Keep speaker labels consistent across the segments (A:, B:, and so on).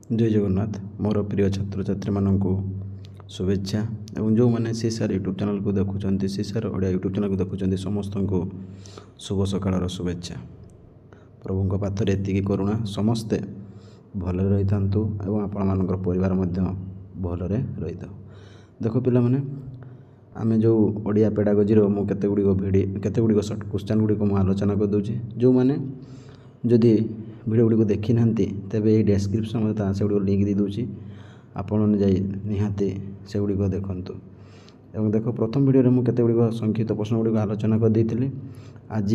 A: जय जगन्नाथ मोर प्रिय छात्र छात्री मानू शुभेच्छा एवं जो मैंने सीसार यूट्यूब चैनल को देखुं सीसार ओडिया यूट्यूब चैनल को देखुं समस्त को शुभ सकाळ शुभेच्छा। प्रभु पाथरे एति करुणा समस्ते भल रही था एवं आपण मान परिवार भलरे रही था। देख पिला माने आमे जो ओडिया पेडागोजी मु केते गुड़िक सर्ट क्वेश्चन गुड़िक मु आलोचना कर दूची। जो माने जदि वीडियो गुड़ी देखी ना तेज ये डेस्क्रिप्शन में से गुड़ लिंक दी दूची आपण जाई निहाती से गुड़िक देखंतु। एवं देख प्रथम वीडियो में केते गुड़िक संक्षिप्त प्रश्न गुड़िक आलोचना कर देइथिली। आज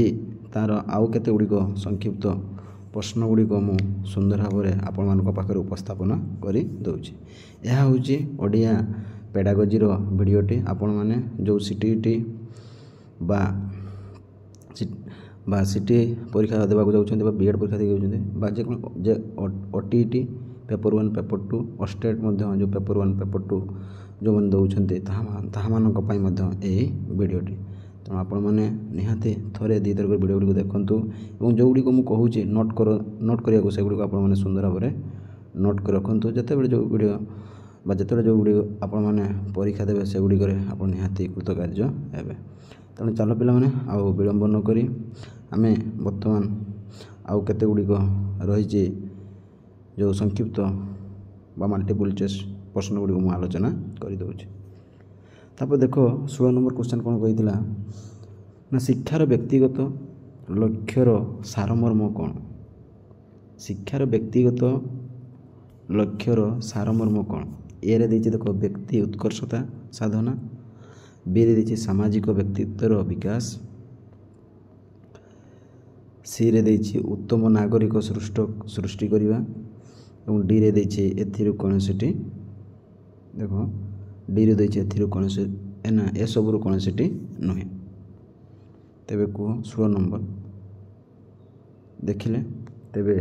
A: तार आउ केते गुड़िक संक्षिप्त प्रश्न गुड़िक मु सुंदर भाव में आपण मान पाखे उपस्थापन करी दउची। यह होची ओडिया पेडागोजीर वीडियोटी आपण माने जो सीटीटी बा सीटी परीक्षा देवाक जाउछन्ते बा बीएड परीक्षा देके जाउछन्ते बा ओटीटी पेपर 1 पेपर 2 स्टेट मध्य जो पेपर 1 पेपर 2 जो मन दउछन्ते ताहा मानक पई मध्य एही वीडियोटी। तेणु आपण माने निहाती थरे दी थर वीडियो गुडी देखंतु एवं जो गुडी को मु कहूची नोट करिया को से गुडी को आपण माने सुंदर भाव में नोट कर रखंतु। जते बेले जो वीडियो बा जते जो गुडी आपण माने परीक्षा देबे से गुडी करे आपण निहाती कृतकार्य हेबे। तेणु चलो पिला माने आउ विलंब न करी आमे वर्तमान आउ केते गुडी को रही जो संक्षिप्त बा मल्टीपल चॉइस प्रश्न गुडी को आलोचना करि दउछि। तापर देखो 16 नंबर क्वेश्चन कोन कहितला ना शिक्षार व्यक्तिगत लक्ष्यर सारमर्म कोन। शिक्षार व्यक्तिगत लक्ष्यर सारमर्म कोन। ए रे दैछि देखो व्यक्ति उत्कर्षता साधना, बी रे दैछि सामाजिक व्यक्तित्वर विकास, सी रे दैछि उत्तम नागरिक सृष्टि करिवा एवं डी रे दैछि एथिरु कोनसिटी देखो डी रे दैछि एथिरु कोनसे एना ए सबरु कोनसिटी नहे। तेबे को 16 नंबर देखिले तेबे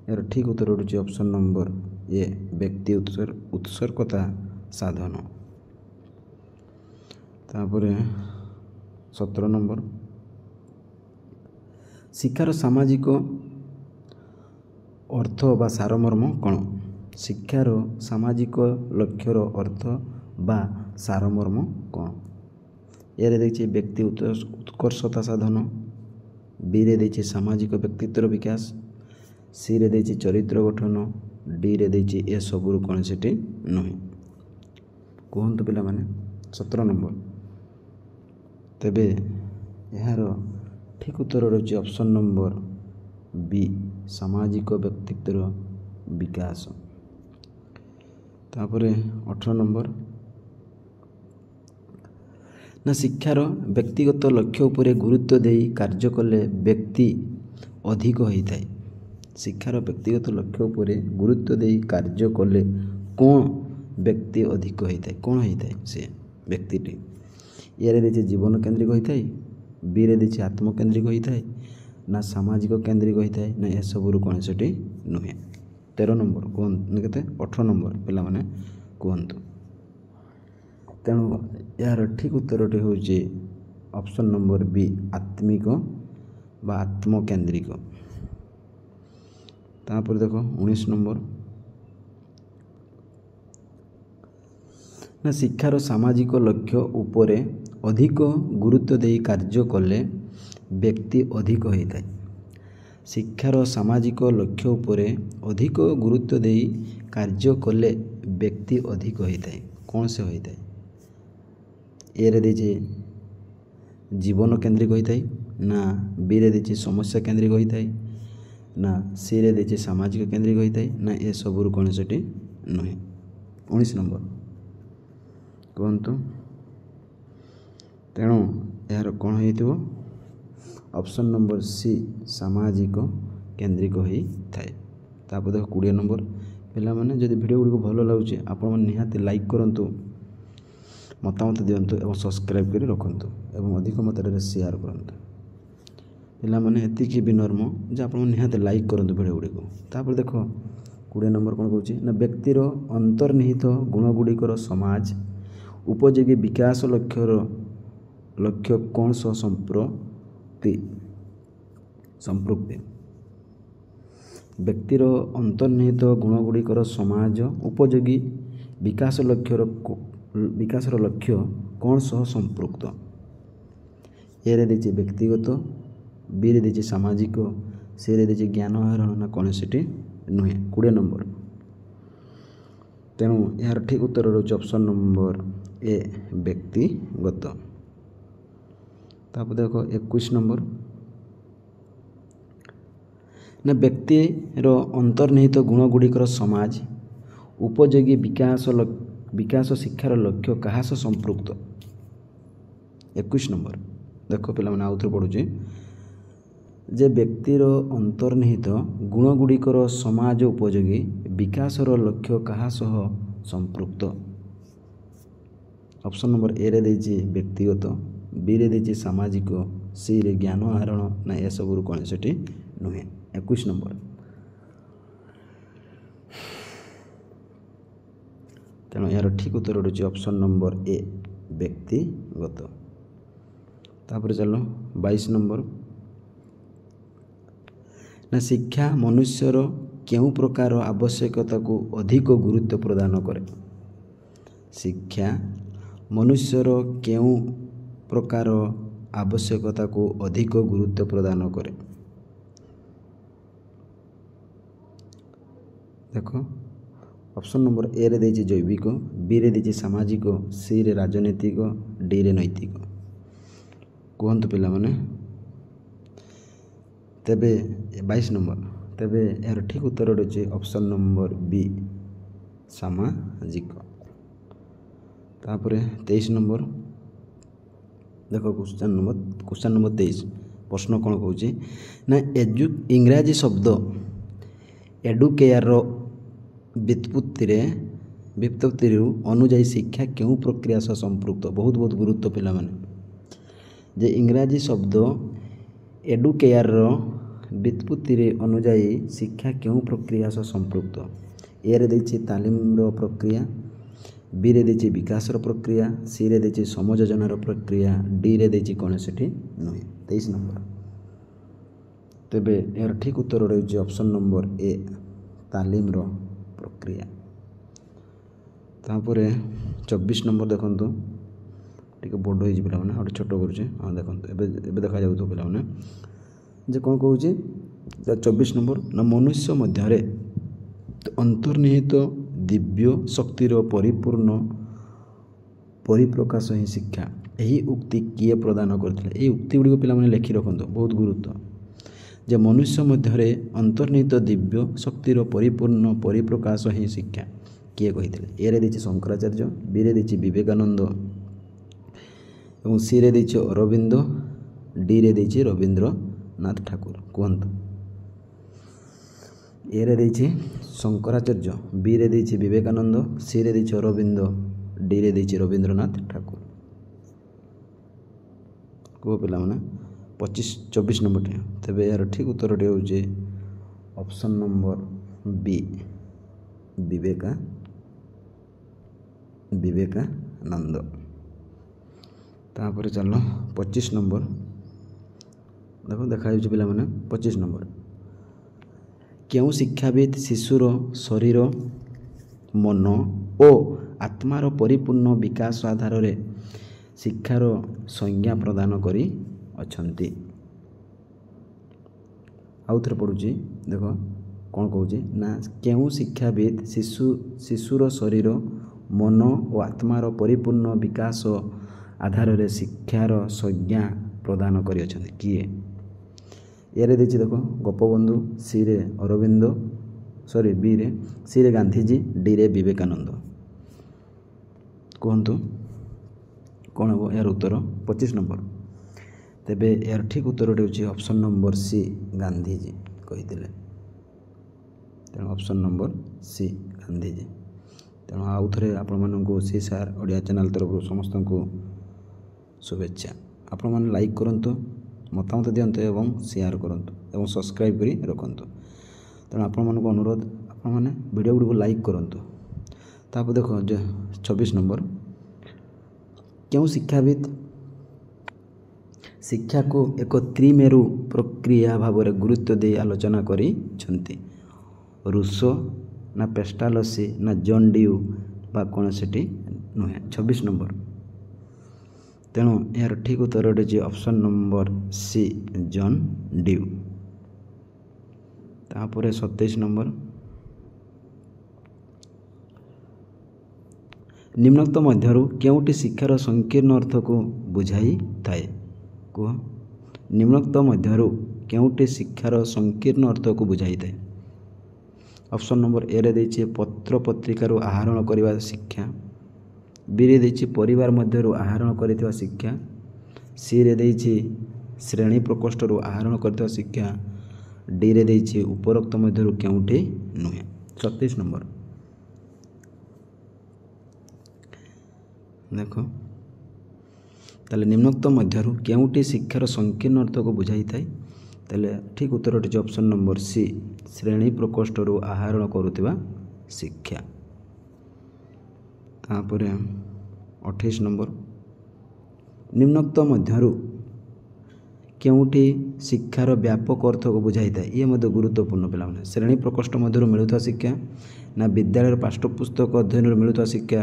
A: यार ठीक उत्तर होछि ऑप्शन नंबर ए व्यक्ति उत्सर्गता साधन। तापरे 17 नंबर शिक्षार सामाजिक अर्थ बा सारमर्म कौन। शिक्षार सामाजिक लक्ष्यर अर्थ बा सारमर्म कौन। ए रे दैछि व्यक्ति उत्कर्षता साधन, बी रे दैछि सामाजिक व्यक्तित्वर विकास, सी रे दैछि चरित्र गठन, डी रे दैछि ए सबुरु कोनसिटी नहे। कहंतु पिला माने 17 नंबर तेबे यार ठीक उत्तर रही ऑप्शन नंबर बी सामाजिक व्यक्तित्वर विकास। तापरे 18 नंबर ना शिक्षार व्यक्तिगत लक्ष्य उपरे गुरुत्व देई कार्य कले व्यक्ति अधिक होइथाय। शिक्षार व्यक्तिगत लक्ष्य उपरे गुरुत्व देई कार्य कले कौन व्यक्ति अधिक होइथाय कौन होइथाय से व्यक्तिटी। ए रे दैछि जीवन केंद्रिक होइथाय, बी रे दैछि आत्मकेंद्रिक होइथाय, ना सामाजिक केंद्रिक होइथाय, ना ए सबुरु कोनसिटी नुहे। 13 नंबर कोन केते 18 नंबर पिला माने कहंतु। तेणु यार ठीक उत्तरटी होछि ऑप्शन नंबर बी आत्मिक बा आत्मकेंद्रिक। तापर देखो 19 नंबर ना शिक्षार सामाजिक लक्ष्य उपरे अधिक गुरुत्व देई कार्य कले व्यक्ति अधिक होइथाय। शिक्षार सामाजिक लक्ष्य उपरे अधिक गुरुत्व देई कार्य कले व्यक्ति अधिक होइथाय कौन से होइथाय। ए रे दैछि जीवन केंद्रिक होइथाय, ना बी रे दैछि समस्या केंद्रिक होइथाय, ना सी रे दैछि सामाजिक केंद्रिक होइथाय, ना ए सबुरु कोनसिटी नहे। 19 नंबर कहंतु। तेणु यार कौन होइथिबो ऑप्शन नंबर सी सामाजिक केंद्रिक होई थाए। तापर देखो 20 नंबर पिला माने जदि वीडियो गुडी को भलो लागुची आपण मन निहाती लाइक करंतु, मतामत दियंतु एवं सब्सक्राइब करी रखंतु एवं अधिक मात्रा रे शेयर करंतु। पिला माने एति की विनम्र जे आपण मन निहाती लाइक करंतु वीडियो गुडी को। तापर देखो 20 नंबर कोन कहूची ना व्यक्तिर अंतर्निहित गुण गुडीकर समाज उपयोगी विकास लक्ष्य कौन सह संपृक्ति ବ୍ୟକ୍ତିର ଅନ୍ତର୍ନିହିତ ଗୁଣଗୁଡ଼ିକର ସମାଜ ଉପଯୋଗୀ ବିକାଶର ଲକ୍ଷ୍ୟ କ'ଣ ସହ ସମ୍ପୃକ୍ତ? ଏରେ ଦେଇଛି ବ୍ୟକ୍ତିଗତ, ବିରେ ଦେଇଛି ସାମାଜିକ, ସିରେ ଦେଇଛି ଜ୍ଞାନ ଆହରଣ ନା କୌଣସିଟି ନୁହେଁ। 20 ନମ୍ବର। ତେଣୁ ଏହାର ଠିକ୍ ଉତ୍ତର ରହୁଛି ଅପସନ୍ ନମ୍ବର ଏ ବ୍ୟକ୍ତିଗତ। ତାପରେ ଦେଖ 21 ନମ୍ବର ନା ବ୍ୟକ୍ତିର ଅନ୍ତର୍ନିହିତ ଗୁଣଗୁଡ଼ିକର ସମାଜ ଉପଯୋଗୀ ବିକାଶ ଶିକ୍ଷାର ଲକ୍ଷ୍ୟ କାହା ସହ ସମ୍ପୃକ୍ତ? 21 ନମ୍ବର। ଦେଖ ପିଲାମାନେ ଆଉଥରେ ପଢ଼ୁଛି ଯେ ବ୍ୟକ୍ତିର ଅନ୍ତର୍ନିହିତ ଗୁଣଗୁଡ଼ିକର ସମାଜ ଉପଯୋଗୀ ବିକାଶର ଲକ୍ଷ୍ୟ କାହା ସହ ସମ୍ପୃକ୍ତ? ଅପସନ୍ ନମ୍ବର ଏରେ ଦେଇଛି ବ୍ୟକ୍ତିଗତ, ବିରେ ଦେଇଛି ସାମାଜିକ, ସିରେ ଜ୍ଞାନ ଆହରଣ ନା ଏସବୁରୁ କୌଣସିଟି ନୁହେଁ। 21 ନମ୍ବର। ତେଣୁ ଏହାର ଠିକ୍ ଉତ୍ତର ରହୁଛି ଅପସନ୍ ନମ୍ବର ଏ ବ୍ୟକ୍ତିଗତ। ତାପରେ ଚାଲ 22 ନମ୍ବର ନା ଶିକ୍ଷା ମନୁଷ୍ୟର କେଉଁ ପ୍ରକାର ଆବଶ୍ୟକତାକୁ ଅଧିକ ଗୁରୁତ୍ୱ ପ୍ରଦାନ କରେ? ଶିକ୍ଷା ମନୁଷ୍ୟର କେଉଁ ପ୍ରକାର ଆବଶ୍ୟକତାକୁ ଅଧିକ ଗୁରୁତ୍ୱ ପ୍ରଦାନ କରେ? ଦେଖ ଅପସନ୍ ନମ୍ବର ଏରେ ଦେଇଛି ଜୈବିକ, ବିରେ ଦେଇଛି ସାମାଜିକ, ସିରେ ରାଜନୈତିକ, ଡିରେ ନୈତିକ। କୁହନ୍ତୁ ପିଲାମାନେ। ତେବେ 22 ନମ୍ବର। ତେବେ ଏହାର ଠିକ୍ ଉତ୍ତର ରହୁଛି ଅପସନ୍ ନମ୍ବର ବି ସାମାଜିକ। ତାପରେ 23 ନମ୍ବର। ଦେଖ କ୍ୱେଶ୍ଚନ୍ ନମ୍ବର 23 ପ୍ରଶ୍ନ କ'ଣ କହୁଛି ନା ଇଂରାଜୀ ଶବ୍ଦ ଏଡୁକେୟାରର ବ୍ୟୁତ୍ପତ୍ତିରୁ ଅନୁଯାୟୀ ଶିକ୍ଷା କେଉଁ ପ୍ରକ୍ରିୟା ସହ ସମ୍ପୃକ୍ତ? ବହୁତ ଗୁରୁତ୍ୱ ପିଲାମାନେ। ଯେ ଇଂରାଜୀ ଶବ୍ଦ ଏଡୁକେୟାରର ବ୍ୟୁତ୍ପତ୍ତିରେ ଅନୁଯାୟୀ ଶିକ୍ଷା କେଉଁ ପ୍ରକ୍ରିୟା ସହ ସମ୍ପୃକ୍ତ? ଏରେ ଦେଇଛି ତାଲିମର ପ୍ରକ୍ରିୟା, ବିରେ ଦେଇଛି ବିକାଶର ପ୍ରକ୍ରିୟା, ସିରେ ଦେଇଛି ସମଯୋଜନାର ପ୍ରକ୍ରିୟା, ଡିରେ ଦେଇଛି କୌଣସିଟି ନୁହେଁ। 23 ନମ୍ବର। ତେବେ ଏହାର ଠିକ୍ ଉତ୍ତର ରହିଛି ଅପସନ୍ ନମ୍ବର ଏ ତାଲିମର ପ୍ରକ୍ରିୟା। ତାପରେ 24 ନମ୍ବର ଦେଖନ୍ତୁ, ଟିକେ ବଡ଼ ହେଇଛି ପିଲାମାନେ, ଆଉ ଛୋଟ କରୁଛି। ହଁ ଦେଖନ୍ତୁ ଏବେ ଦେଖାଯାଉଥିବ ପିଲାମାନେ ଯେ କ'ଣ କହୁଛି 24 ନମ୍ବର ନା ମନୁଷ୍ୟ ମଧ୍ୟରେ ଅନ୍ତର୍ନିହିତ ଦିବ୍ୟ ଶକ୍ତିର ପରିପ୍ରକାଶ ହିଁ ଶିକ୍ଷା। ଏହି ଉକ୍ତି କିଏ ପ୍ରଦାନ କରିଥିଲେ? ଏହି ଉକ୍ତି ଗୁଡ଼ିକ ପିଲାମାନେ ଲେଖି ରଖନ୍ତୁ, ବହୁତ ଗୁରୁତ୍ୱ। ଯେ ମନୁଷ୍ୟ ମଧ୍ୟରେ ଅନ୍ତର୍ନିହିତ ଦିବ୍ୟ ଶକ୍ତିର ପରିପ୍ରକାଶ ହିଁ ଶିକ୍ଷା କିଏ କହିଥିଲେ? ଏରେ ଦେଇଛି ଶଙ୍କରାଚାର୍ଯ୍ୟ, ବିରେ ଦେଇଛି ବିବେକାନନ୍ଦ ଏବଂ ସିରେ ଦେଇଛି ଅରବିନ୍ଦ, ଡିରେ ଦେଇଛି ରବୀନ୍ଦ୍ରନାଥ ଠାକୁର। କୁହନ୍ତୁ। ଏରେ ଦେଇଛି ଶଙ୍କରାଚାର୍ଯ୍ୟ, ବିରେ ଦେଇଛି ବିବେକାନନ୍ଦ, ସିରେ ଦେଇଛି ଅରବିନ୍ଦ, ଡିରେ ଦେଇଛି ରବୀନ୍ଦ୍ରନାଥ ଠାକୁର। କୁହ ପିଲାମାନେ। 24 ନମ୍ବରଟି। ତେବେ ଏହାର ଠିକ୍ ଉତ୍ତରଟି ହେଉଛି ଅପସନ୍ ନମ୍ବର ବି ବିବେକାନନ୍ଦ। ତାପରେ ଚାଲ 25 ନମ୍ବର। ଦେଖାଯାଉଛି ପିଲାମାନେ 25 ନମ୍ବର। କେଉଁ ଶିକ୍ଷାବିତ୍ ଶିଶୁର ଶରୀର, ମନ ଓ ଆତ୍ମାର ପରିପୂର୍ଣ୍ଣ ବିକାଶ ଆଧାରରେ ଶିକ୍ଷାର ସଂଜ୍ଞା ପ୍ରଦାନ କରିଅଛନ୍ତି? ଆଉଥରେ ପଢ଼ୁଛି, ଦେଖ କ'ଣ କହୁଛି ନା କେଉଁ ଶିକ୍ଷାବିତ୍ ଶିଶୁର ଶରୀର, ମନ ଓ ଆତ୍ମାର ପରିପୂର୍ଣ୍ଣ ବିକାଶ ଆଧାରରେ ଶିକ୍ଷାର ସଂଜ୍ଞା ପ୍ରଦାନ କରିଅଛନ୍ତି? କିଏ? ଏରେ ଦେଇଛି ଦେଖ ଗୋପବନ୍ଧୁ, ବିରେ ସିରେ ଗାନ୍ଧୀଜୀ, ଡିରେ ବିବେକାନନ୍ଦ। କୁହନ୍ତୁ କ'ଣ ହେବ ଏହାର ଉତ୍ତର? 25 ନମ୍ବର। ତେବେ ଏହାର ଠିକ୍ ଉତ୍ତରଟି ହେଉଛି ଅପସନ୍ ନମ୍ବର ସି ଗାନ୍ଧୀଜୀ କହିଥିଲେ। ତେଣୁ ଅପସନ୍ ନମ୍ବର ସି ଗାନ୍ଧୀଜୀ। ତେଣୁ ଆଉ ଥରେ ଆପଣମାନଙ୍କୁ ସି ସାର୍ ଓଡ଼ିଆ ଚ୍ୟାନେଲ୍ ତରଫରୁ ସମସ୍ତଙ୍କୁ ଶୁଭେଚ୍ଛା। ଆପଣମାନେ ଲାଇକ୍ କରନ୍ତୁ, ମତାମତ ଦିଅନ୍ତୁ ଏବଂ ସେୟାର କରନ୍ତୁ ଏବଂ ସବସ୍କ୍ରାଇବ୍ କରି ରଖନ୍ତୁ। ତେଣୁ ଆପଣମାନଙ୍କୁ ଅନୁରୋଧ, ଆପଣମାନେ ଭିଡ଼ିଓ ଗୁଡ଼ିକୁ ଲାଇକ୍ କରନ୍ତୁ। ତାପରେ ଦେଖ 26 ନମ୍ବର। କେଉଁ ଶିକ୍ଷାବିତ୍ ଶିକ୍ଷାକୁ ଏକ ତ୍ରିମେରୁ ପ୍ରକ୍ରିୟା ଭାବରେ ଗୁରୁତ୍ୱ ଦେଇ ଆଲୋଚନା କରିଛନ୍ତି? ରୁସୋ ନା ପେଷ୍ଟାଲସି ନା ଜନ୍ ଡିଉ ବା କୌଣସିଟି ନୁହେଁ। 26 ନମ୍ବର। ତେଣୁ ଏହାର ଠିକ୍ ଉତ୍ତର ହେଉଛି ଅପସନ୍ ନମ୍ବର ସି ଜନ୍ ଡିଉ। ତାପରେ 27 ନମ୍ବର। ନିମ୍ନୋକ୍ତ ମଧ୍ୟରୁ କେଉଁଟି ଶିକ୍ଷାର ସଂକୀର୍ଣ୍ଣ ଅର୍ଥକୁ ବୁଝାଇଥାଏ? କୁହ। ନିମ୍ନୋକ୍ତ ମଧ୍ୟରୁ କେଉଁଟି ଶିକ୍ଷାର ସଂକୀର୍ଣ୍ଣ ଅର୍ଥକୁ ବୁଝାଇଥାଏ? ଅପସନ୍ ନମ୍ବର ଏରେ ଦେଇଛି ପତ୍ର ପତ୍ରିକାରୁ ଆହରଣ କରିବା ଶିକ୍ଷା, ବିରେ ଦେଇଛି ପରିବାର ମଧ୍ୟରୁ ଆହରଣ କରିଥିବା ଶିକ୍ଷା, ସିରେ ଦେଇଛି ଶ୍ରେଣୀ ପ୍ରକୋଷ୍ଠରୁ ଆହରଣ କରିଥିବା ଶିକ୍ଷା, ଡିରେ ଦେଇଛି ଉପରୋକ୍ତ ମଧ୍ୟରୁ କେଉଁଟି ନୁହେଁ। 37 ନମ୍ବର। ଦେଖ ତାହେଲେ ନିମ୍ନୋକ୍ତ ମଧ୍ୟରୁ କେଉଁଟି ଶିକ୍ଷାର ସଂକୀର୍ଣ୍ଣ ଅର୍ଥକୁ ବୁଝାଇଥାଏ? ତାହେଲେ ଠିକ୍ ଉତ୍ତରଟି ହେଉଛି ଅପସନ୍ ନମ୍ବର ସି ଶ୍ରେଣୀ ପ୍ରକୋଷ୍ଠରୁ ଆହରଣ କରୁଥିବା ଶିକ୍ଷା। ତାପରେ 28 ନମ୍ବର। ନିମ୍ନୋକ୍ତ ମଧ୍ୟରୁ କେଉଁଟି ଶିକ୍ଷାର ବ୍ୟାପକ ଅର୍ଥକୁ ବୁଝାଇଥାଏ? ଇଏ ମଧ୍ୟ ଗୁରୁତ୍ୱପୂର୍ଣ୍ଣ ପିଲାମାନେ। ଶ୍ରେଣୀ ପ୍ରକୋଷ୍ଠ ମଧ୍ୟରୁ ମିଳୁଥିବା ଶିକ୍ଷା, ନା ବିଦ୍ୟାଳୟର ପାଠ୍ୟପୁସ୍ତକ ଅଧ୍ୟୟନରୁ ମିଳୁଥିବା ଶିକ୍ଷା,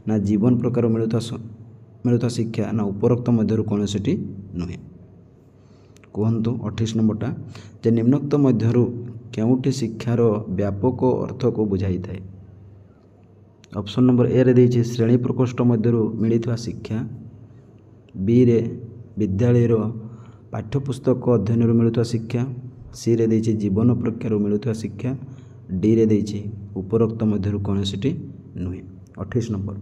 A: ନା ଜୀବନ ପ୍ରକାର ମିଳୁଥିବା ଶିକ୍ଷା, ନା ଉପରୋକ୍ତ ମଧ୍ୟରୁ କୌଣସିଟି ନୁହେଁ। କୁହନ୍ତୁ 28 ନମ୍ବରଟା ଯେ ନିମ୍ନୋକ୍ତ ମଧ୍ୟରୁ କେଉଁଟି ଶିକ୍ଷାର ବ୍ୟାପକ ଅର୍ଥକୁ ବୁଝାଇଥାଏ? ଅପସନ୍ ନମ୍ବର ଏରେ ଦେଇଛି ଶ୍ରେଣୀ ପ୍ରକୋଷ୍ଠ ମଧ୍ୟରୁ ମିଳିଥିବା ଶିକ୍ଷା, ବିରେ ବିଦ୍ୟାଳୟର ପାଠ୍ୟପୁସ୍ତକ ଅଧ୍ୟୟନରୁ ମିଳୁଥିବା ଶିକ୍ଷା, ସିରେ ଦେଇଛି ଜୀବନ ପ୍ରକ୍ରିୟାରୁ ମିଳୁଥିବା ଶିକ୍ଷା, ଡିରେ ଦେଇଛି ଉପରୋକ୍ତ ମଧ୍ୟରୁ କୌଣସିଟି ନୁହେଁ। 28 ନମ୍ବର।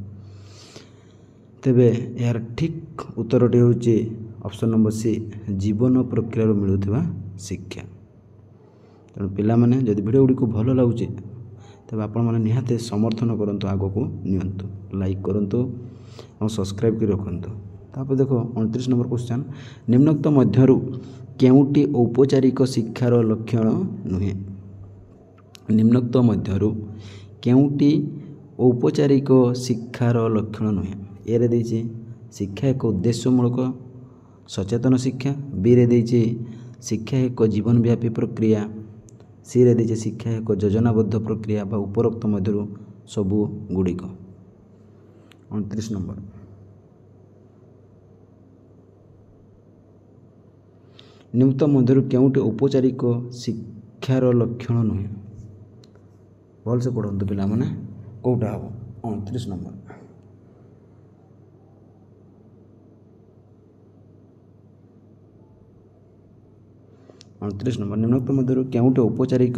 A: ତେବେ ଏହାର ଠିକ୍ ଉତ୍ତରଟି ହେଉଛି ଅପସନ୍ ନମ୍ବର ସି ଜୀବନ ପ୍ରକ୍ରିୟାରୁ ମିଳୁଥିବା ଶିକ୍ଷା। ତେଣୁ ପିଲାମାନେ ଯଦି ଭିଡ଼ିଓ ଗୁଡ଼ିକୁ ଭଲ ଲାଗୁଛି ତେବେ ଆପଣମାନେ ନିହାତି ସମର୍ଥନ କରନ୍ତୁ, ଆଗକୁ ନିଅନ୍ତୁ, ଲାଇକ୍ କରନ୍ତୁ ଏବଂ ସବସ୍କ୍ରାଇବ୍ କରି ରଖନ୍ତୁ। ତାପରେ ଦେଖ 29 ନମ୍ବର କ୍ୱେଶ୍ଚନ୍। ନିମ୍ନୋକ୍ତ ମଧ୍ୟରୁ କେଉଁଟି ଔପଚାରିକ ଶିକ୍ଷାର ଲକ୍ଷଣ ନୁହେଁ? ନିମ୍ନୋକ୍ତ ମଧ୍ୟରୁ କେଉଁଟି ଔପଚାରିକ ଶିକ୍ଷାର ଲକ୍ଷଣ ନୁହେଁ? ଏରେ ଦେଇଛି ଶିକ୍ଷା ଏକ ଉଦ୍ଦେଶ୍ୟମୂଳକ ସଚେତନ ଶିକ୍ଷା, ବିରେ ଦେଇଛି ଶିକ୍ଷା ଏକ ଜୀବନବ୍ୟାପୀ ପ୍ରକ୍ରିୟା, ସିରେ ଦେଇଛି ଶିକ୍ଷା ଏକ ଯୋଜନାବଦ୍ଧ ପ୍ରକ୍ରିୟା ବା ଉପରୋକ୍ତ ମଧ୍ୟରୁ ସବୁ ଗୁଡ଼ିକ। 29 ନମ୍ବର। ନିମ୍ନୋକ୍ତ ମଧ୍ୟରୁ କେଉଁଟି ଔପଚାରିକ ଶିକ୍ଷାର ଲକ୍ଷଣ ନୁହେଁ? ଭଲସେ ପଢ଼ନ୍ତୁ ପିଲାମାନେ, କେଉଁଟା ହେବ? 29 ନମ୍ବର। ନିମ୍ନୋକ୍ତ ମଧ୍ୟରୁ କେଉଁଟି ଔପଚାରିକ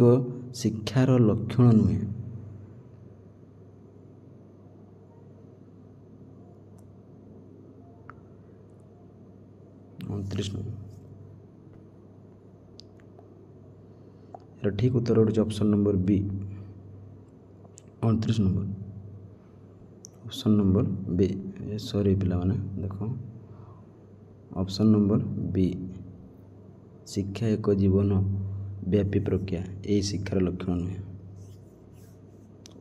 A: ଶିକ୍ଷାର ଲକ୍ଷଣ ନୁହେଁ? ଏହାର ଠିକ୍ ଉତ୍ତର ହେଉଛି ଅପସନ୍ ନମ୍ବର ବି 29 ନମ୍ବର। ଅପସନ୍ ନମ୍ବର ବି ସରି ପିଲାମାନେ ଦେଖ ଅପସନ୍ ନମ୍ବର ବି ଶିକ୍ଷା ଏକ ଜୀବନ ବ୍ୟାପୀ ପ୍ରକ୍ରିୟା ଏହି ଶିକ୍ଷାର ଲକ୍ଷଣ ନୁହେଁ,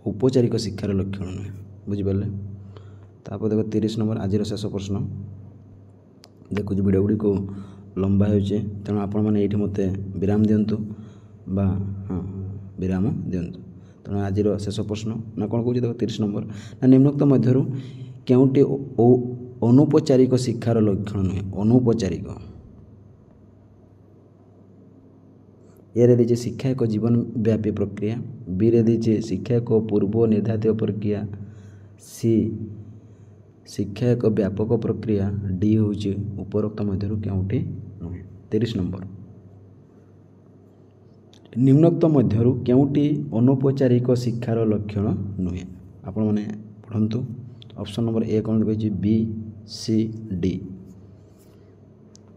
A: ଔପଚାରିକ ଶିକ୍ଷାର ଲକ୍ଷଣ ନୁହେଁ। ବୁଝିପାରିଲେ? ତାପରେ ଦେଖ 30 ନମ୍ବର ଆଜିର ଶେଷ ପ୍ରଶ୍ନ। ଦେଖୁଛି ଭିଡ଼ିଓ ଗୁଡ଼ିକୁ ଲମ୍ବା ହେଉଛି, ତେଣୁ ଆପଣମାନେ ଏଇଠି ମୋତେ ବିରାମ ଦିଅନ୍ତୁ ବା ବିରାମ ଦିଅନ୍ତୁ। ତେଣୁ ଆଜିର ଶେଷ ପ୍ରଶ୍ନ ନା କ'ଣ କହୁଛି ଦେଖ 30 ନମ୍ବର। ନା ନିମ୍ନୋକ୍ତ ମଧ୍ୟରୁ କେଉଁଟି ଅନୌପଚାରିକ ଶିକ୍ଷାର ଲକ୍ଷଣ ନୁହେଁ? ଅନୌପଚାରିକ। ଏରେ ଦେଇଛି ଶିକ୍ଷା ଏକ ଜୀବନବ୍ୟାପୀ ପ୍ରକ୍ରିୟା, ବିରେ ଦେଇଛି ଶିକ୍ଷା ଏକ ପୂର୍ବ ନିର୍ଦ୍ଧାରିତ ପ୍ରକ୍ରିୟା, ସି ଶିକ୍ଷା ଏକ ବ୍ୟାପକ ପ୍ରକ୍ରିୟା, ଡି ହେଉଛି ଉପରୋକ୍ତ ମଧ୍ୟରୁ କେଉଁଟି ନୁହେଁ। 30 ନମ୍ବର। ନିମ୍ନୋକ୍ତ ମଧ୍ୟରୁ କେଉଁଟି ଅନୌପଚାରିକ ଶିକ୍ଷାର ଲକ୍ଷଣ ନୁହେଁ? ଆପଣମାନେ ପଢ଼ନ୍ତୁ। ଅପସନ୍ ନମ୍ବର ଏ କ'ଣ କହିଛି? ବି, ସି, ଡି।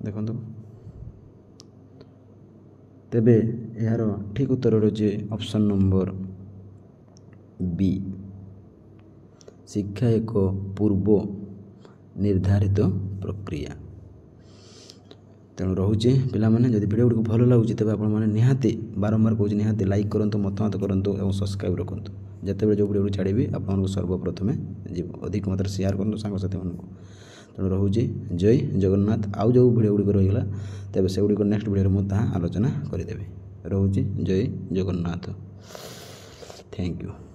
A: ଦେଖନ୍ତୁ ତେବେ ଏହାର ଠିକ୍ ଉତ୍ତର ହେଉଛି ଅପସନ୍ ନମ୍ବର ବି ଶିକ୍ଷା ଏକ ପୂର୍ବ ନିର୍ଦ୍ଧାରିତ ପ୍ରକ୍ରିୟା। ତେଣୁ ରହୁଛି ପିଲାମାନେ, ଯଦି ଭିଡ଼ିଓ ଗୁଡ଼ିକୁ ଭଲ ଲାଗୁଛି ତେବେ ଆପଣମାନେ ନିହାତି ବାରମ୍ବାର କହୁଛି ନିହାତି ଲାଇକ୍ କରନ୍ତୁ, ମତାମତ କରନ୍ତୁ ଏବଂ ସବସ୍କ୍ରାଇବ୍ ରଖନ୍ତୁ। ଯେତେବେଳେ ଯେଉଁ ଭିଡ଼ିଓ ଛାଡ଼ିବି ଆପଣଙ୍କୁ ସର୍ବପ୍ରଥମେ ଯିବ। ଅଧିକ ମାତ୍ରାରେ ସେୟାର କରନ୍ତୁ ସାଙ୍ଗସାଥିମାନଙ୍କୁ। ତେଣୁ ରହୁଛି ଜୟ ଜଗନ୍ନାଥ। ଆଉ ଯେଉଁ ଭିଡ଼ିଓ ଗୁଡ଼ିକ ରହିଗଲା ତେବେ ସେଗୁଡ଼ିକ ନେକ୍ସଟ ଭିଡ଼ିଓରେ ମୁଁ ତାହା ଆଲୋଚନା କରିଦେବି। ରହୁଛି ଜୟ ଜଗନ୍ନାଥ। Thank you.